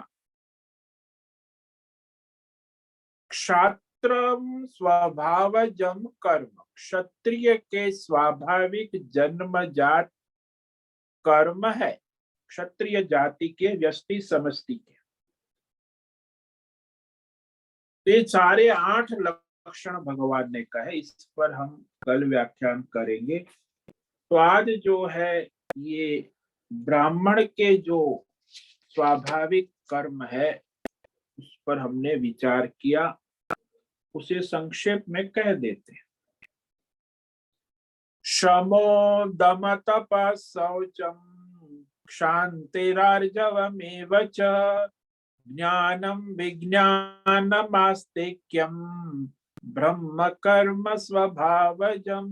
क्षात्रम स्वभावजम कर्म, क्षत्रिय के स्वाभाविक जन्मजात कर्म है, क्षत्रिय जाति के व्यष्टि समष्टि के। ये सारे 8 लक्षण भगवान ने कहे, इस पर हम कल व्याख्यान करेंगे। तो आज जो है ये ब्राह्मण के जो स्वाभाविक कर्म है उस पर हमने विचार किया, उसे संक्षेप में कह देते हैं। शमो दम तप शौचम क्षान्तिरार्जवमेव च ज्ञानम विज्ञानमास्तिक्यम ब्रह्म कर्म स्वभावजम।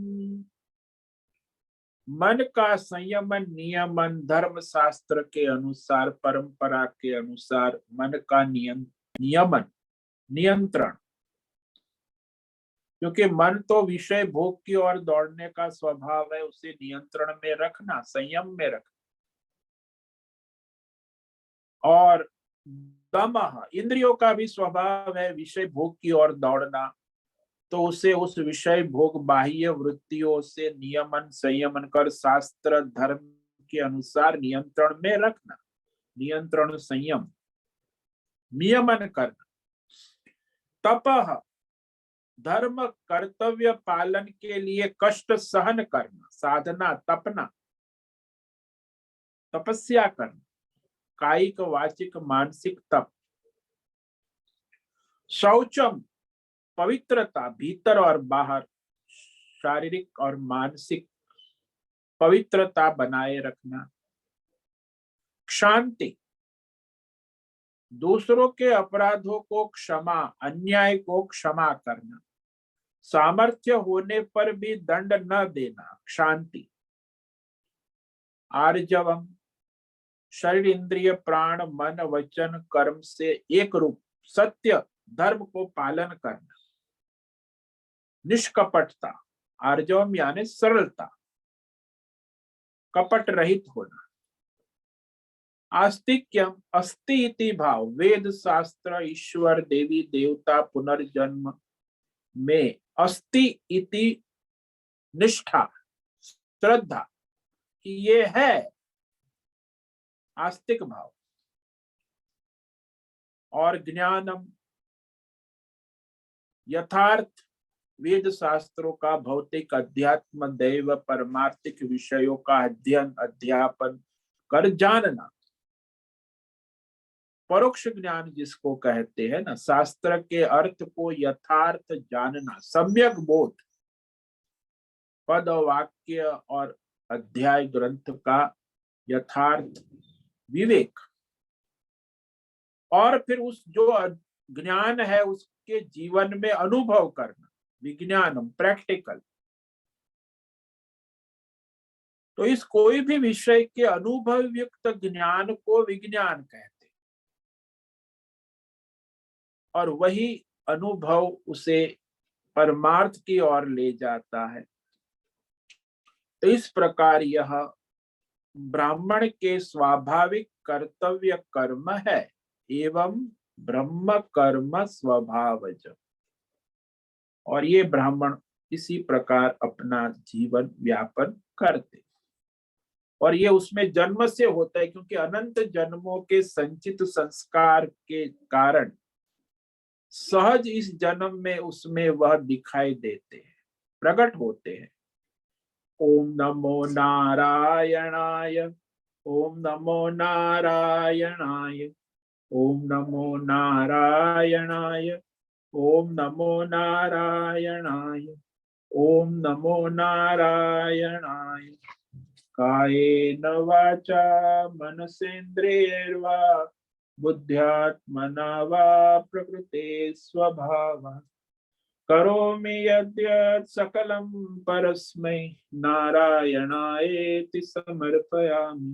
मन का संयमन नियमन, धर्म शास्त्र के अनुसार, परंपरा के अनुसार मन का नियमन नियंत्रण, क्योंकि मन तो विषय भोग की ओर दौड़ने का स्वभाव है, उसे नियंत्रण में रखना, संयम में रखना। और दमः, इंद्रियों का भी स्वभाव है विषय भोग की ओर दौड़ना, तो उसे उस विषय भोग बाह्य वृत्तियों से नियमन संयमन कर शास्त्र धर्म के अनुसार नियंत्रण में रखना, नियंत्रण संयम नियमन करना। तपः, धर्म कर्तव्य पालन के लिए कष्ट सहन करना, साधना तपना, तपस्या करना, कायिक वाचिक मानसिक तप। शौचम, पवित्रता, भीतर और बाहर शारीरिक और मानसिक पवित्रता बनाए रखना। शांति, दूसरों के अपराधों को क्षमा, अन्याय को क्षमा करना, सामर्थ्य होने पर भी दंड न देना, शांति। आर्जवम, शरीर इंद्रिय प्राण मन वचन कर्म से एक रूप सत्य धर्म को पालन करना। निष्कपटता, आर्जवम यानी सरलता, कपट रहित होना। आस्तिक्यम, अस्ति इति भाव, वेद शास्त्र ईश्वर देवी देवता पुनर्जन्म में अस्ति इति निष्ठा श्रद्धा कि ये है, आस्तिक भाव। और ज्ञानम, यथार्थ वेद शास्त्रों का भौतिक अध्यात्म दैव परमार्थिक विषयों का अध्ययन अध्यापन कर जानना। परोक्ष ज्ञान जिसको कहते हैं ना, शास्त्र के अर्थ को यथार्थ जानना, सम्यक बोध, पद वाक्य और अध्याय ग्रंथ का यथार्थ विवेक। और फिर उस जो ज्ञान है उसके जीवन में अनुभव करना, विज्ञानम, प्रैक्टिकल। तो इस कोई भी विषय के अनुभव युक्त ज्ञान को विज्ञान कहते, और वही अनुभव उसे परमार्थ की ओर ले जाता है। तो इस प्रकार यह ब्राह्मण के स्वाभाविक कर्तव्य कर्म है, एवं ब्रह्म कर्म स्वभावज। और ये ब्राह्मण इसी प्रकार अपना जीवन व्यापन करते, और ये उसमें जन्म से होता है, क्योंकि अनंत जन्मों के संचित संस्कार के कारण सहज इस जन्म में उसमें वह दिखाई देते हैं, प्रकट होते हैं। ओम नमो नारायणाय, ओम नमो नारायणाय, ओम नमो नारायणाय, ओम नमो नारायणाय, ओम नमो नारायणाय। कायेन वाचा मनसेन्द्रियैर्वा बुद्ध्यात्मना वा प्रकृते स्वभावात् करोमि यद्यत् सकलं परस्मै नारायणायेति समर्पयामि,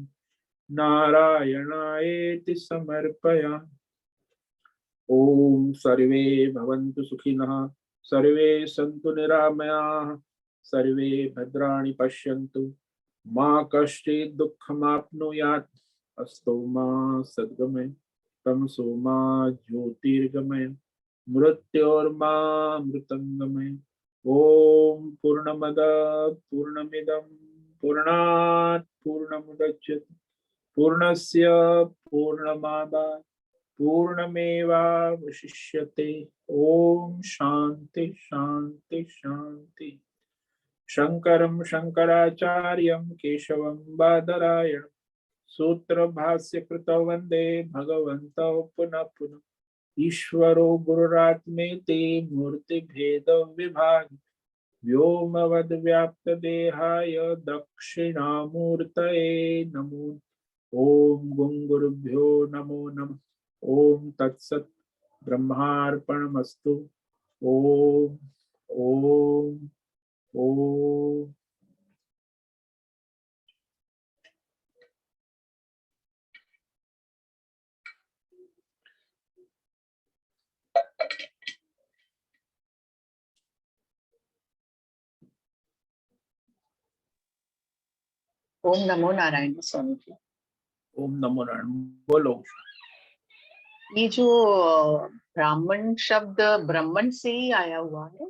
नारायणायेति समर्पयामि। ओम सर्वे भवन्तु सुखिनः, सर्वे सन्तु निरामयाः, सर्वे भद्राणि पश्यन्तु, मा कश्चित् दुःखमाप्नुयात्, अस्तु मा सद्गमय, तमसो मा ज्योतिर्गमय, मृत्योर्मा मृतंगमय। ओम पूर्णमद पूर्णमिदं पूर्णात् पूर्णमुदच्यते पूर्णस्य पूर्णमादाय पूर्णमेवावशिष्यते। ओम शांति शांति शांति। शंकरं शंकराचार्यं केशवं बादरायणं सूत्र भाष्य कृतौ वंदे भगवन्तौ पुनः पुनः। ईश्वरो गुरुरात्मेति मूर्ति भेद विभाग व्योमवद् देहाय दक्षिणामूर्तये नमो। ओम गुरुभ्यो नमो नमः। ओम तत्सत् ब्रह्मार्पणमस्तु। ओम ओम ओम। ओम नमो नारायण स्वामी जी। ओम नमो नारायण। बोलो। ये जो ब्राह्मण शब्द ब्राह्मण से ही आया हुआ है।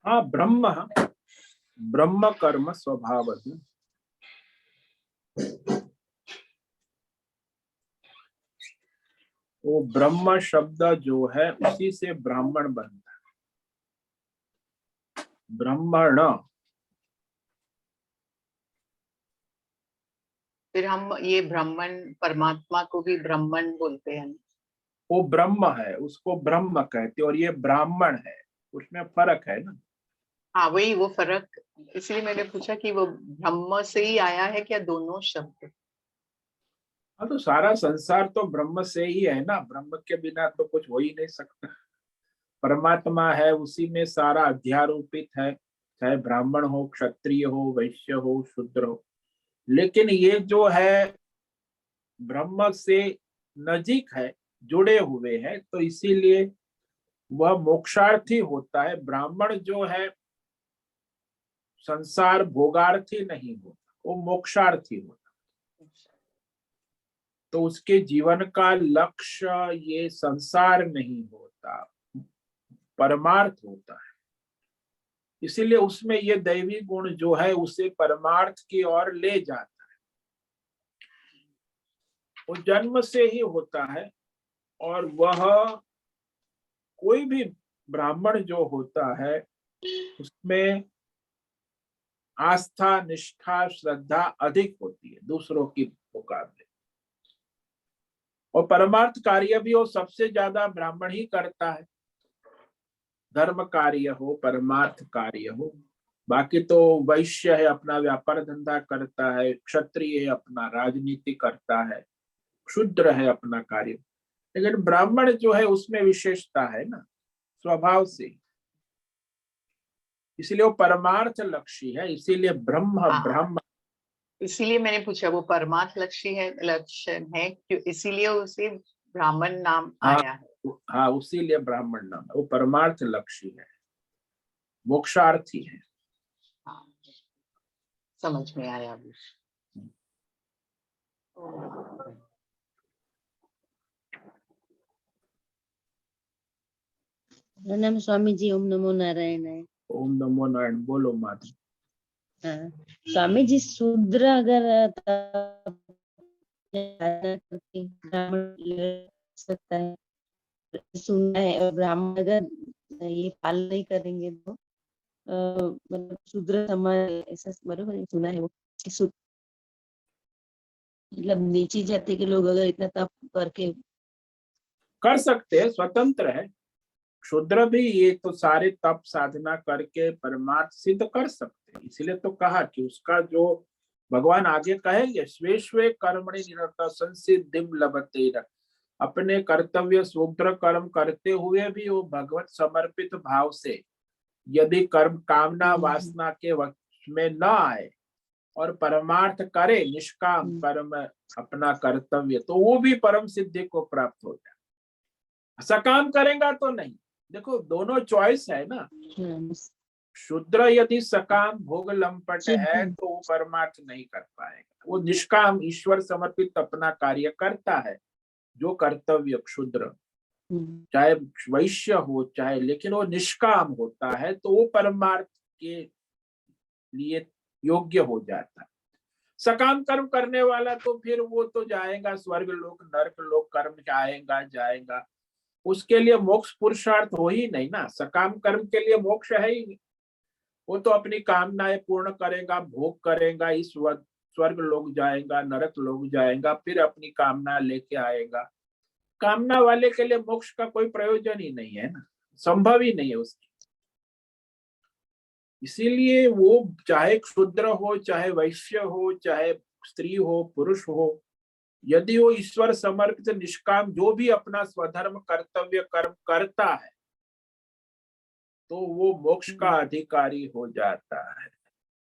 हाँ, ब्रह्म ब्रह्म कर्म स्वभाव। वो ब्रह्म शब्द जो है उसी से ब्राह्मण बनता है। ब्राह्मण। फिर हम ये ब्राह्मण परमात्मा को भी ब्राह्मण बोलते हैं। वो ब्रह्म है, उसको ब्रह्म कहते, और ये ब्राह्मण है, उसमें फर्क है ना। हाँ, वही वो फर्क, इसलिए मैंने पूछा कि वो ब्रह्म से ही आया है क्या दोनों शब्द। हाँ, तो सारा संसार तो ब्रह्म से ही है ना, ब्रह्म के बिना तो कुछ हो ही नहीं सकता। परमात्मा है, उसी में सारा अध्यारोपित है, चाहे ब्राह्मण हो, क्षत्रिय हो, वैश्य हो, शूद्र हो। लेकिन ये जो है ब्रह्म से नजीक है, जुड़े हुए हैं, तो इसीलिए वह मोक्षार्थी होता है। ब्राह्मण जो है संसार भोगार्थी नहीं होता, वो मोक्षार्थी होता। तो उसके जीवन का लक्ष्य ये संसार नहीं होता, परमार्थ होता है। इसीलिए उसमें ये दैवी गुण जो है उसे परमार्थ की ओर ले जाता है। वो जन्म से ही होता है, और वह कोई भी ब्राह्मण जो होता है उसमें आस्था, निष्ठा, श्रद्धा अधिक होती है दूसरों की मुकाबले। और परमार्थ कार्य भी वो सबसे ज्यादा ब्राह्मण ही करता है, धर्म कार्य हो, परमार्थ कार्य हो। बाकी तो वैश्य है, अपना व्यापार धंधा करता है, क्षत्रिय है अपना राजनीति करता है, शूद्र है अपना कार्य। लेकिन ब्राह्मण जो है उसमें विशेषता है ना, स्वभाव से। इसीलिए वो परमार्थ लक्ष्य है, इसीलिए ब्रह्म ब्रह्म। इसीलिए मैंने पूछा वो परमार्थ लक्ष्य है क्यों, इसीलिए उसे ब्राह्मण नाम आया है। हाँ, उसीलिए ब्राह्मण नाम है, वो परमार्थ लक्ष्य है, मोक्षार्थी है। हाँ, समझ में आया अभी। प्रणाम स्वामी जी। ओम नमो नारायण। ओम नमो नारायण। बोलो माता। हाँ, स्वामी जी शूद्र अगर करके ब्राह्मण ले सकता है, सुनना है, और ब्राह्मण अगर ये पालन नहीं करेंगे तो मतलब शूद्र समाज ऐसा बरोबर है, सुना है वो कि मतलब नीची जाति के लोग अगर इतना तप करके कर सकते हैं, स्वतंत्र है। शूद्र भी ये तो सारे तप साधना करके परमार्थ सिद्ध कर सकते हैं। इसलिए तो कहा कि उसका जो भगवान आगे कहेंगे, स्वे स्वे कर्मणि निरता संसिद्धिम लभते। अपने कर्तव्य शूद्र कर्म करते हुए भी वो भगवत समर्पित भाव से यदि कर्म कामना वासना के वश में न आए और परमार्थ करे, निष्काम कर्म अपना कर्तव्य, तो वो भी परम सिद्धि को प्राप्त हो जाए। सकाम करेगा तो नहीं। देखो दोनों चॉइस है ना। शूद्र यदि सकाम भोग लंपट है तो वो परमार्थ नहीं कर पाएगा। वो निष्काम ईश्वर समर्पित अपना कार्य करता है, जो कर्तव्य क्षुद्र चाहे वैश्य हो चाहे, लेकिन वो निष्काम होता है तो वो परमार्थ के लिए योग्य हो जाता है। सकाम कर्म करने वाला तो फिर वो तो जाएगा स्वर्ग लोक नरक लोक, कर्म आएगा जाएगा, उसके लिए मोक्ष पुरुषार्थ हो ही नहीं ना। सकाम कर्म के लिए मोक्ष है ही नहीं। वो तो अपनी कामनाएं पूर्ण करेगा, भोग करेगा, इस स्वर्ग लोग जाएगा, नरक लोग जाएगा, फिर अपनी कामना लेके आएगा। कामना वाले के लिए मोक्ष का कोई प्रयोजन ही नहीं है ना, संभव ही नहीं है उसकी। इसीलिए वो चाहे क्षुद्र हो चाहे वैश्य हो चाहे स्त्री हो पुरुष हो, यदि वो ईश्वर समर्पित निष्काम जो भी अपना स्वधर्म कर्तव्य कर्म करता है तो वो मोक्ष का अधिकारी हो जाता है।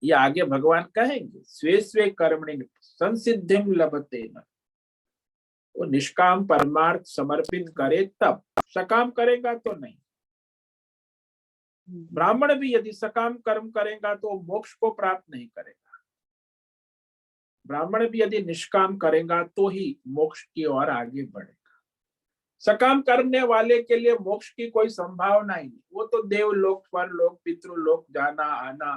ये आगे भगवान कहेंगे, स्वे स्वे कर्मणि संसिद्धिम लभते न। वो निष्काम परमार्थ समर्पित करे तब, सकाम करेगा तो नहीं। ब्राह्मण भी यदि सकाम कर्म करेगा तो मोक्ष को प्राप्त नहीं करेगा। ब्राह्मण भी यदि निष्काम करेगा तो ही मोक्ष की ओर आगे बढ़ेगा। सकाम करने वाले के लिए मोक्ष की कोई संभावना ही नहीं। वो तो देवलोक परलोक पितृलोक जाना आना,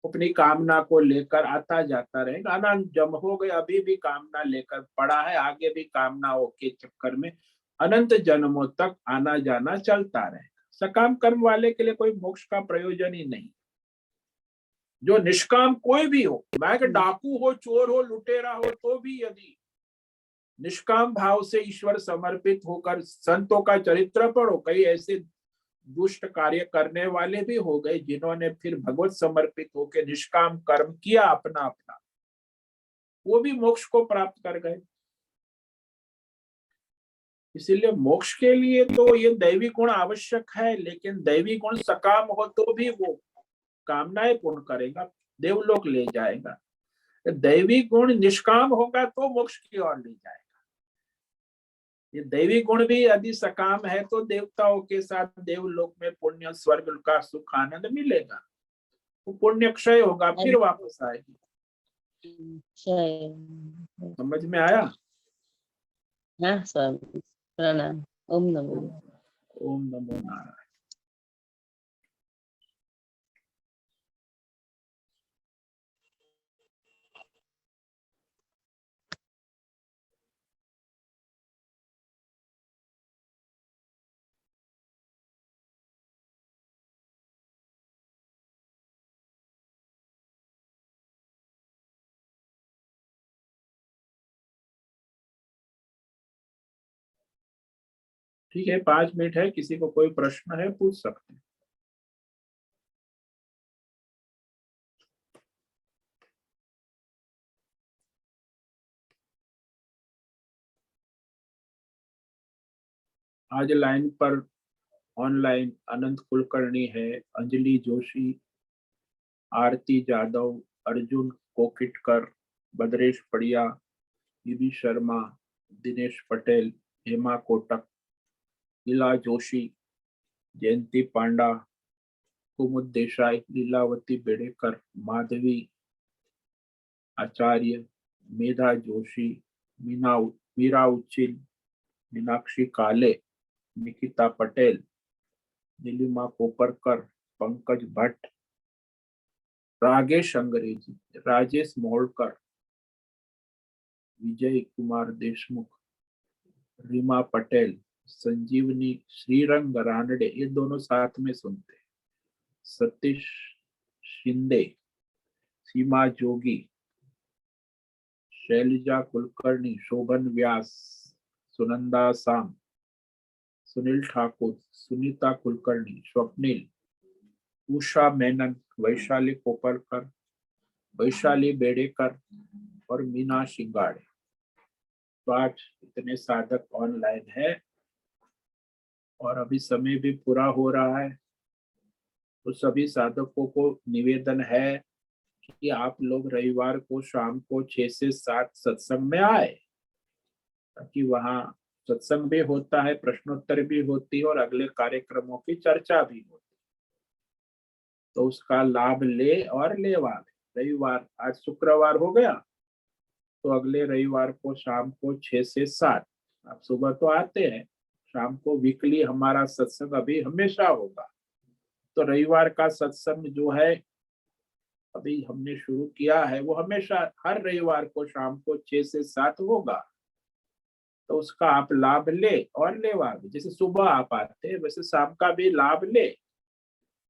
अपनी कामना को लेकर आता जाता रहेगा। आना जम हो गए, अभी भी कामना लेकर पड़ा है, आगे भी कामनाओं के चक्कर में अनंत जन्मों तक आना जाना चलता रहेगा। सकाम कर्म वाले के लिए कोई मोक्ष का प्रयोजन ही नहीं। जो निष्काम कोई भी हो, चाहे डाकू हो चोर हो लुटेरा हो, तो भी यदि निष्काम भाव से ईश्वर समर्पित होकर संतों का चरित्र पढ़ो, कई ऐसे दुष्ट कार्य करने वाले भी हो गए जिन्होंने फिर भगवत समर्पित होकर निष्काम कर्म किया अपना अपना, वो भी मोक्ष को प्राप्त कर गए। इसीलिए मोक्ष के लिए तो ये दैवी गुण आवश्यक है, लेकिन दैवी गुण सकाम हो तो भी वो कामनाएं पूर्ण करेगा, देवलोक ले जाएगा। दैवी गुण निष्काम होगा तो मोक्ष की ओर ले जाएगा। ये दैवी गुण भी यदि सकाम है तो देवताओं के साथ देवलोक में पुण्य स्वर्ग का सुख आनंद मिलेगा। वो पुण्य क्षय होगा फिर वापस आएगी। समझ में आया? हाँ स्वामी, प्रणाम। ओम नमो ओम नमो नारायण। ठीक है, 5 मिनट है, किसी को कोई प्रश्न है पूछ सकते हैं। आज लाइन पर ऑनलाइन अनंत कुलकर्णी है, अंजलि जोशी, आरती जादव, अर्जुन कोकिटकर, बद्रेश पड़िया, बीबी शर्मा, दिनेश पटेल, हेमा कोटक, लीला जोशी, जयंती पांडा, कुमुद देसाई, लीलावती बेड़ेकर, माधवी आचार्य, मेधा जोशी, मीरा उचिल, मीनाक्षी काले, निकिता पटेल, नीलिमा कोपरकर, पंकज भट्ट, रागेश अंग्रेजी, राजेश मोहड़कर, विजय कुमार देशमुख, रीमा पटेल, संजीवनी, श्रीरंग रानडे, ये दोनों साथ में सुनते हैं। सतीश शिंदे, सीमा जोगी, शैलजा कुलकर्णी, शोभन व्यास, सुनंदा साम, सुनील ठाकुर, सुनीता कुलकर्णी, स्वप्निल, उषा मेनन, वैशाली कोपरकर, वैशाली बेड़ेकर और मीना शिंगाड़े। तो आज इतने साधक ऑनलाइन है और अभी समय भी पूरा हो रहा है। तो सभी साधकों को निवेदन है कि आप लोग रविवार को शाम को 6 से 7 सत्संग में आए, ताकि वहाँ सत्संग भी होता है, प्रश्नोत्तर भी होती है और अगले कार्यक्रमों की चर्चा भी होती है। तो उसका लाभ ले और लेवा ले। रविवार, आज शुक्रवार हो गया, तो अगले रविवार को शाम को 6 से 7, आप सुबह तो आते हैं, शाम को वीकली हमारा सत्संग अभी हमेशा होगा। तो रविवार का सत्संग जो है अभी हमने शुरू किया है, वो हमेशा हर रविवार को शाम को 6 से 7 होगा। तो उसका आप लाभ ले और लेवा भी। जैसे सुबह आप आते हैं वैसे शाम का भी लाभ ले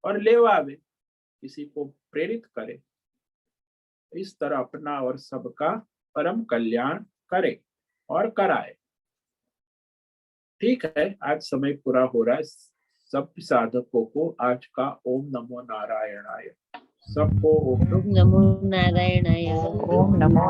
और लेवा भी, किसी को प्रेरित करे। इस तरह अपना और सबका परम कल्याण करे और कराए। ठीक है, आज समय पूरा हो रहा है। सब साधकों को आज का ओम नमो नारायणाय, सबको ओम ओम नमो नारायणाय। ओम नमो